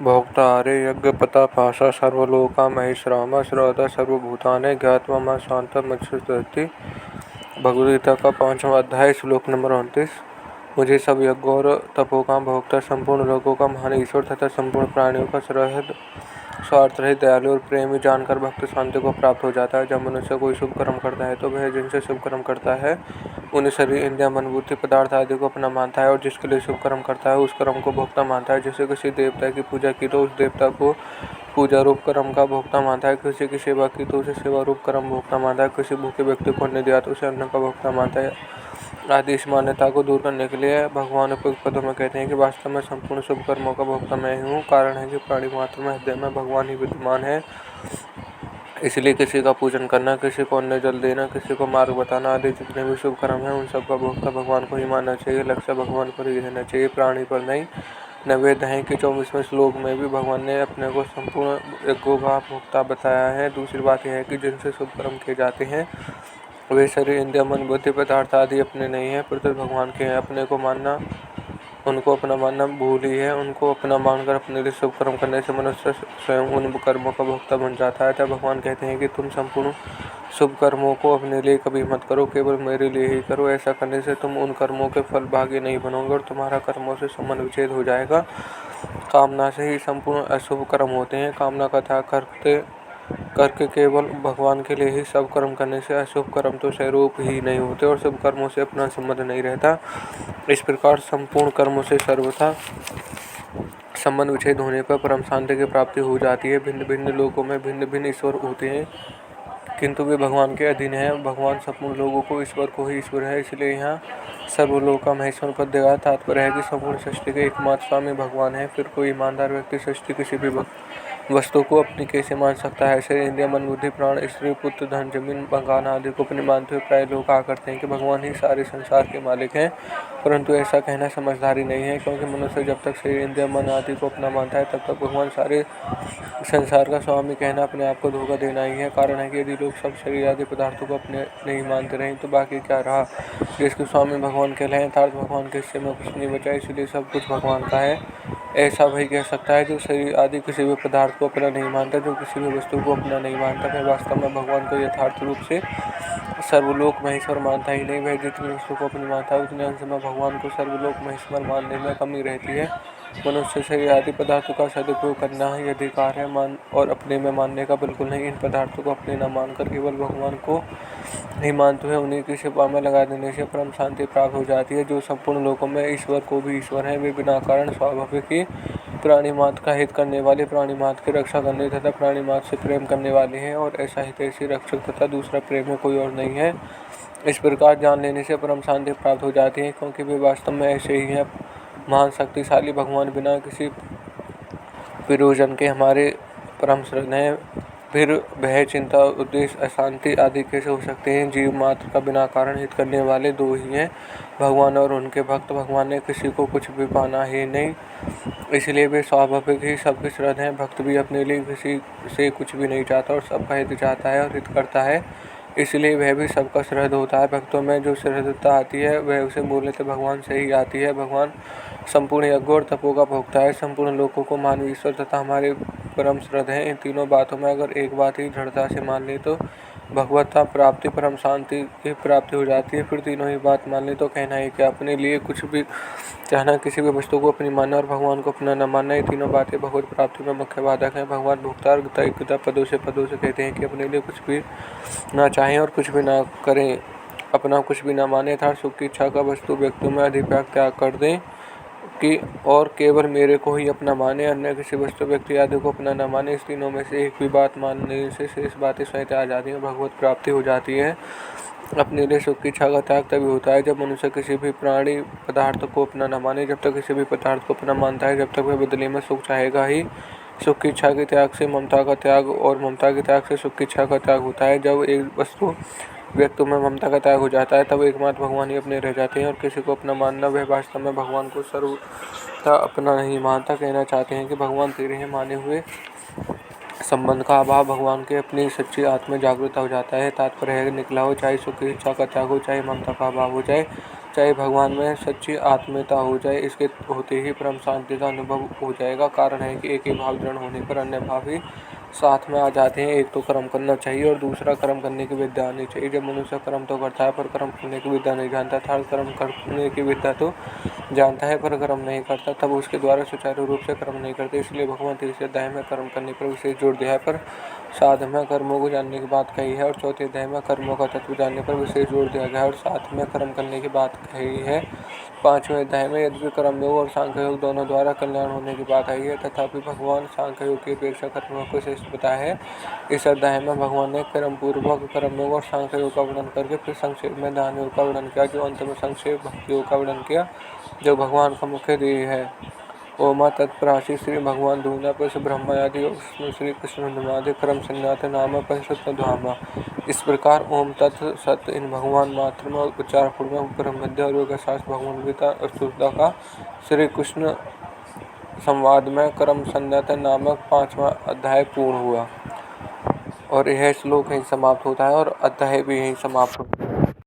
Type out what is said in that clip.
भोक्ता हरे यज्ञपता पाशा सर्वलोका महेश्वरामा श्रद्धा सर्वभूतानि ज्ञात्वा मां शांता मत्स्यति। भगवद्गीता का 5वां अध्याय श्लोक नंबर 29। मुझे सब यज्ञों और तपों का भोक्ता, संपूर्ण लोगों का महान ईश्वर तथा संपूर्ण प्राणियों का सहृदय स्वार्थ रहित दयालु और प्रेमी जानकर भक्त शांति को प्राप्त हो जाता है। जब मनुष्य कोई शुभ कर्म करता है तो वह जिनसे शुभ कर्म करता है उन्हें शरीर, इंद्रिय, मन, बुद्धि, पदार्थ आदि को अपना मानता है, और जिसके लिए शुभ कर्म करता है उस कर्म को भोक्ता मानता है। जैसे किसी देवता की पूजा की तो उस देवता को पूजा रूप कर्म का भोक्ता मानता है, किसी की सेवा की तो उसे सेवा रूप कर्म भोक्ता मानता है, किसी भूखे व्यक्ति को अन्न दिया तो उसे अन्न का भोक्ता मानता है आदि। इस मान्यता को दूर करने के लिए भगवान उपयुक्त पदों में कहते हैं कि वास्तव में संपूर्ण शुभ कर्मों का भोक्ता मैं ही हूँ। कारण है कि प्राणी मात्र में हृदय में भगवान ही विद्यमान है, इसलिए किसी का पूजन करना, किसी को अन्न जल देना, किसी को मार्ग बताना आदि जितने भी शुभ कर्म हैं उन सब का भोक्ता भगवान को ही मानना चाहिए। लक्ष्य भगवान पर ही रहना चाहिए, प्राणी पर नहीं। नवेद है कि 24वें श्लोक में भी भगवान ने अपने को संपूर्ण यज्ञों का भोक्ता बताया है। दूसरी बात यह है कि जिनसे शुभ कर्म किए जाते हैं वे शरीर, इंद्रिय, मन, बुद्धि, पदार्थ आदि अपने नहीं है, प्रत्येक भगवान के हैं। अपने को मानना, उनको अपना मानना भूल ही है। उनको अपना मानकर अपने लिए शुभ कर्म करने से मनुष्य स्वयं उन कर्मों का भोक्ता बन जाता है। तब भगवान कहते हैं कि तुम संपूर्ण शुभ कर्मों को अपने लिए कभी मत करो, केवल मेरे लिए ही करो। ऐसा करने से तुम उन कर्मों के फल भागी नहीं बनोगे और तुम्हारा कर्मों से संबंध विच्छेद हो जाएगा। कामना से ही संपूर्ण अशुभ कर्म होते हैं। कामना का त्याग करके केवल भगवान के लिए ही सब कर्म करने से अशुभ कर्म तो स्वरूप ही नहीं होते और शुभ कर्मों से अपना संबंध नहीं रहता। इस प्रकार संपूर्ण कर्मों से सर्वथा संबंध विच्छेद होने पर परम शांति की प्राप्ति हो जाती है। भिन्न भिन्न लोकों में भिन्न भिन्न ईश्वर होते हैं, किंतु वे भगवान के अधीन हैं। भगवान संपूर्ण लोगों को ईश्वर को ही ईश्वर है, इसलिए यहाँ सर्वलोक का महेश्वर पद देगा। तात्पर्य है कि संपूर्ण सृष्टि के एकमात्र स्वामी भगवान है। फिर कोई ईमानदार व्यक्ति सृष्टि किसी भी वस्तु को अपनी कैसे मान सकता है। शरीर, इंद्रिय, मन, बुद्धि, प्राण, स्त्री, पुत्र, धन, जमीन, मकान आदि को अपने मानते हुए प्राय लोग कहा करते हैं कि भगवान ही सारे संसार के मालिक हैं, परंतु ऐसा कहना समझदारी नहीं है, क्योंकि मनुष्य जब तक शरीर, इंद्रिय, मन आदि को अपना मानता है तब तक भगवान सारे संसार का स्वामी कहना अपने आप को धोखा देना ही है। कारण है कि यदि लोग सब शरीर आदि पदार्थों को अपने नहीं मानते रहे तो बाकी क्या रहा। जिसके स्वामी भगवान कहलाए अर्थात भगवान के हिस्से में कुछ नहीं बचा, इसलिए सब कुछ भगवान का है। ऐसा वही कह सकता है जो शरीर आदि किसी भी पदार्थ को अपना नहीं मानता। जो किसी भी वस्तु को अपना नहीं मानता वह वास्तव में भगवान को यथार्थ रूप से सर्वलोक महेश्वर मानता ही नहीं। वह जितनी वस्तु को अपनी मानता है उतने अंश में भगवान को सर्वलोक महेश्वर मानने में कमी रहती है। मनुष्य शरीर आदि पदार्थों का सदुपयोग करना ही अधिकार है, और अपने में मानने का बिल्कुल नहीं। इन पदार्थों को अपने न मानकर केवल भगवान को ही मानते हुए उन्हीं की सेवा में लगा देने से परम शांति प्राप्त हो जाती है। जो संपूर्ण लोकों में ईश्वर को भी ईश्वर है, वे बिना कारण स्वाभाविक ही प्राणी मात्र का हित करने वाले, प्राणी मात्र की रक्षा करने तथा प्राणी मात्र से प्रेम करने वाले हैं, और ऐसा हितैषी रक्षक तथा दूसरा प्रेम में कोई और नहीं है। इस प्रकार जान लेने से परम शांति प्राप्त हो जाती है, क्योंकि वे वास्तव में ऐसे ही हैं। महान शक्तिशाली भगवान बिना किसी प्रयोजन के हमारे परम शरण है। फिर भय, चिंता, उद्देश्य, अशांति आदि कैसे हो सकते हैं। जीव मात्र का बिना कारण हित करने वाले दो ही हैं, भगवान और उनके भक्त। भगवान ने किसी को कुछ भी पाना ही नहीं, इसलिए वे स्वाभाविक ही सबके शरण हैं। भक्त भी अपने लिए किसी से कुछ भी नहीं चाहता और सबका हित चाहता है और हित करता है, इसलिए वह भी सबका सहृदय होता है। भक्तों में जो सहृदयता आती है वह उसे मूलतः भगवान से ही आती है। भगवान संपूर्ण यज्ञों और तपों का भोक्ता है, संपूर्ण लोकों को मानव ईश्वर तथा हमारे परम सहृदय है। इन तीनों बातों में अगर एक बात ही दृढ़ता से मान ले तो भगवत्ता प्राप्ति, परम शांति की प्राप्ति हो जाती है। फिर तीनों ही बात मान ले तो कहना है कि अपने लिए कुछ भी चाहना, किसी भी वस्तु को अपनी मानना और भगवान को अपना न मानना, ये तीनों बातें भगवत प्राप्ति में मुख्य बाधक हैं। भगवान भोक्ता और गीता पदों से कहते हैं कि अपने लिए कुछ भी ना चाहें और कुछ भी ना करें, अपना कुछ भी ना माने अर्थात सुख की इच्छा का वस्तु व्यक्तियों में अधिव्याग त्याग कर दें कि और केवल मेरे को ही अपना माने, अन्य किसी वस्तु, व्यक्ति आदि को अपना न माने। इस तीनों में से एक भी बात मानने से शेष बातें स्वतः आ जाती हैं, भगवत प्राप्ति हो जाती है। अपने लिए सुख की इच्छा का त्याग तभी होता है जब मनुष्य किसी भी प्राणी पदार्थ को अपना न माने। जब तक किसी भी पदार्थ को अपना मानता है जब तक वह बदले में सुख चाहेगा ही। सुख की इच्छा के त्याग से ममता का त्याग और ममता के त्याग से सुख की इच्छा का त्याग होता है। जब एक वस्तु व्यक्ति में ममता का त्याग हो जाता है तब एकमात्र भगवान ही अपने रह जाते हैं, और किसी को अपना मानना वह वास्तव में भगवान को सर्वथा अपना नहीं मानता। कहना चाहते हैं कि भगवान तेरे हैं माने हुए संबंध का अभाव भगवान के अपनी सच्ची आत्मा जागृत हो जाता है। तात्पर्य है निकला हो, चाहे सुख की इच्छा का त्याग हो, चाहे ममता का अभाव हो जाए, चाहे भगवान में सच्ची आत्मीयता हो जाए, इसके होते ही परम शांति का अनुभव हो जाएगा। कारण है कि एक ही भाव दृढ़ होने पर अन्य भाव भी साथ में आ जाते हैं। एक तो कर्म करना चाहिए और दूसरा कर्म करने की विद्या आनी चाहिए। जब मनुष्य कर्म तो करता है पर कर्म करने की विद्या नहीं जानता था, कर्म करने की विद्या तो जानता है पर कर्म नहीं करता, तब उसके द्वारा सुचारू रूप से कर्म नहीं करते। इसलिए भगवान तीसरे अध्याय में कर्म करने पर विशेष जोर दिया है, पर साथ में कर्मों को जानने की बात कही है, और चौथे अध्याय में कर्मों का तत्व जानने पर विशेष जोर दिया गया है और साथ में कर्म करने की बात कही है। पांचवें अध्याय में यद्यपि कर्मयोग और सांख्य योग दोनों द्वारा कल्याण होने की बात आई है, तथापि भगवान सांख्य योग की अपेक्षा कर्मयोग को श्रेष्ठ बताया है। इस अध्याय में भगवान ने कर्म पूर्वक कर्मयोग और सांख्य योग का वर्णन करके फिर संक्षेप में दान योग का वर्णन किया, जो अंत में संक्षेप भक्ति योग का वर्णन किया, जो भगवान का मुख्य ध्येय है। ओमा तत्पराशि श्री भगवान धूना पर ब्रह्मयादि और श्री कृष्ण धुमादि क्रम संज्ञात नाम पंचधामा। इस प्रकार ओम तत् सत इन भगवान मात्र में उच्चार पूर्वक ब्रह्म विद्या और योग शास्त्र भगवान गीता और सुरता का श्री कृष्ण संवाद में क्रम संज्ञात नामक 5वां अध्याय पूर्ण हुआ और यह श्लोक यहीं समाप्त होता है और अध्याय भी यहीं समाप्त होता है।